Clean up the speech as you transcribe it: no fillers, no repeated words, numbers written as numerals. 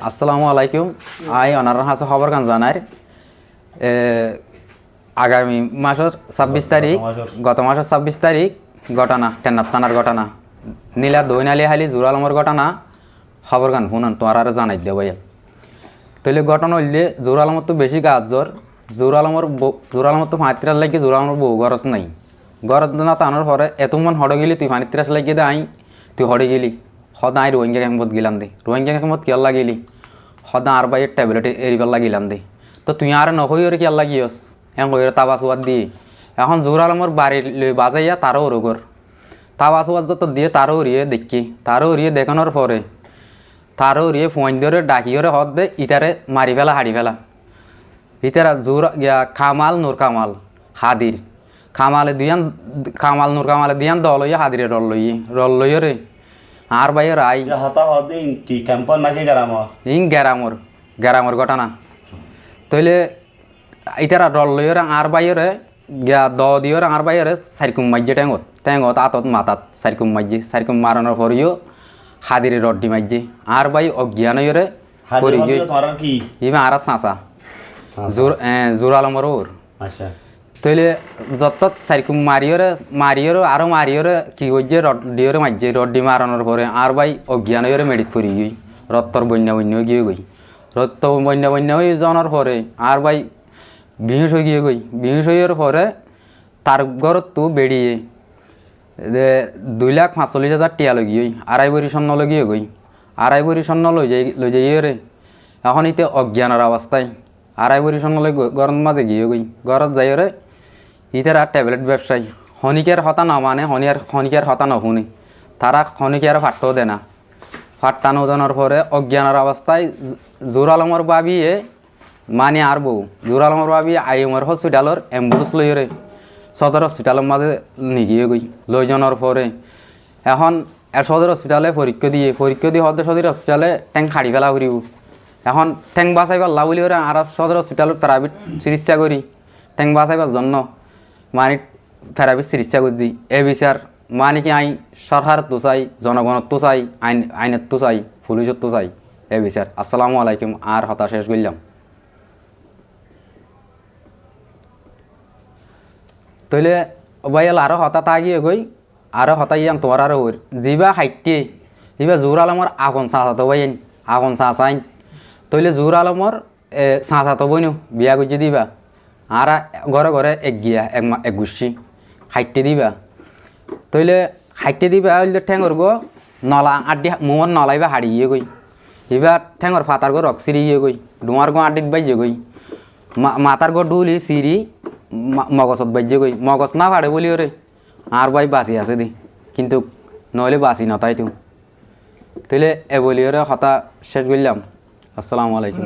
আসসালামু আলাইকুম। I honour হাসে খবর কান জানার আগামী মাসের 26 তারিখ গত মাসের 26 তারিখ ঘটনা টেন্নার থানার ঘটনা নীলা দৈনালি হালি জোর আলমর ঘটনা খবর গান শুনান তোমার আর জানাই দেব ভাইয়া। তাহলে ঘটনা হইলে জোর আলমর তো বেশি গাছ জোর আলমর তো ফাঁত্রার লাগে জোর আলমর বউ গরজ নাই গরজ না টানোর পরে এতমান হড়ে গেলি তুই ফাঁত্রাস লাগিয়ে দে আই তুই হড়ে গেলি সদা আই রোহিঙ্গা ক্যাম্পত গেলাম দে রোহিঙ্গা ক্যাম্পত কিয়াল লাগিলি সদা আর বাইয়ের ট্যাবলেট এরিবার লাগিলাম দে তো তুই আর নহই ওরে কিয়াল লাগিয়স কইরে তাবা চোয়াত দিয়ে এখন জোর আলমর বাড়ির লই বাজাইয়া তারও ওরগর তাবা চোয়াত যত দিয়ে তারও উড়িয়ে দেখানোর পরে তারও উড়িয়ে ফোন ধরে ডাকিওরে হদ দে ইতারে মারি ফেলা হাড়ি ফেলা ইতারা জোর কামাল নূর কামাল হাদির কামাল নূর কামালে দিয়ান দল লইয়া হাদিরে রল লইয়ে রে আর বাইয়ের আই কি ক্যাম্পর নাকি গ্যারামর ঘটনা তইলে ইতারা রল লইয়ে আর বাইরে গিয়া দিয়ে আর বাইরে সাইকুম মাইজে টেঙত আতত মাতাত সাইকুম মারানোর পরেও হাদিরে রড্ডি মাইজে আর বাই অজ্ঞান হইরে ইমা আর চাঁচা জোর আলমর ওর তইলে যত সাইকুম মারিয়রে কি করছে রড্ডিওরে মাইজে রড্ডি মারানোর পরে আর বাই অজ্ঞান হইরে মেডিত পড়ি গই রত্তর বন্যা গিয়ে গই রত্ত বন্যা হয়ে যাওয়ার পরে আর বাই বিহুস হয়ে গিয়ে গই বিহুস হইয়ার পরে তার ঘরত তো বেড়িয়ে 2,45,000 টিয়া লগিয়ে আড়াই বড়ি স্বর্ণ লগিয়ে গই আড়াই বড়ি স্বর্ণ লই যাই রে এখন ইতে অজ্ঞানের অবস্থায় আড়াই বড়ি স্বর্ণ লই ঘরের মাঝে গিয়ে গই ঘরত যাই রে ইতার আর ট্যাবলেট ব্যবসায়ী খনিকের হতা না মানে খনিকের হতা নশুনে তারা খনিকের ফাট্টাও দেয় না ফাট্টানো দেওয়ার পরে অজ্ঞানের অবস্থায় জোর আলমর বাবিয়ে মানে আর বউ জোর আলমর বাবি আইএমআর হসপিটালের অ্যাম্বুলেন্স লই রে সদর হসপিটালের মাঝে নিগিয়ে গই লই যাওয়ার পরে এখন সদর হসপিটালে পরীক্ষা দিয়ে সদর হসপিটালে ট্যাঙ্ক হাড়ি ফেলা করিব এখন ট্যাঙ্ক বাঁচাইবার লাগুলি ওরা আর সদর হসপিটালত প্রাইভেট চিকিৎসা করি ট্যাঙ্ক বাঁচাইবার জন্য মানে প্রাইভেট চিকিৎসা করছি এ বিচার মানে কি আইন সরকার তো চাই জনগণত তো চাই আইনত তো চাই পুলিশত তো চাই এ বিচার। আসসালামু আলাইকুম আর হতা শেষ করলাম। তইলে বাইল আরও হতা তাগিয়ে গই আরও হতা ইয়াম তোমার আরও ওর যিবা হাইটে যিবা জোর আলমর আগুন চাঁচাতো বাইন আগুন চাঁচাইন তইলে জোর আলমর চাঁচাতো বইনো বিয়া গুজি দিবা আর ঘরে একগিয়া এক গুছি হাইটে দিবা তইলে হাইটে দিবা হইলে ঠেঙর গো নলা আড্ডি মোমর নলাইবা হাড়ি গিয়ে গই এবার ঠেঙর ফাতার গো রক সিরি গিয়ে গই ডুমার গো আড্ডিত বাইজে গই মাতার গো ডুলি সিরি মগজত বাজ্যে গই মগজ না ফাড়ে বলি ওরে আর বাই বাঁচি আছে দি কিন্তু নইলে বাঁচি নতাই তো তাইলে এ বলি ওরে হতা শেষ করলাম। আসসালামু আলাইকুম।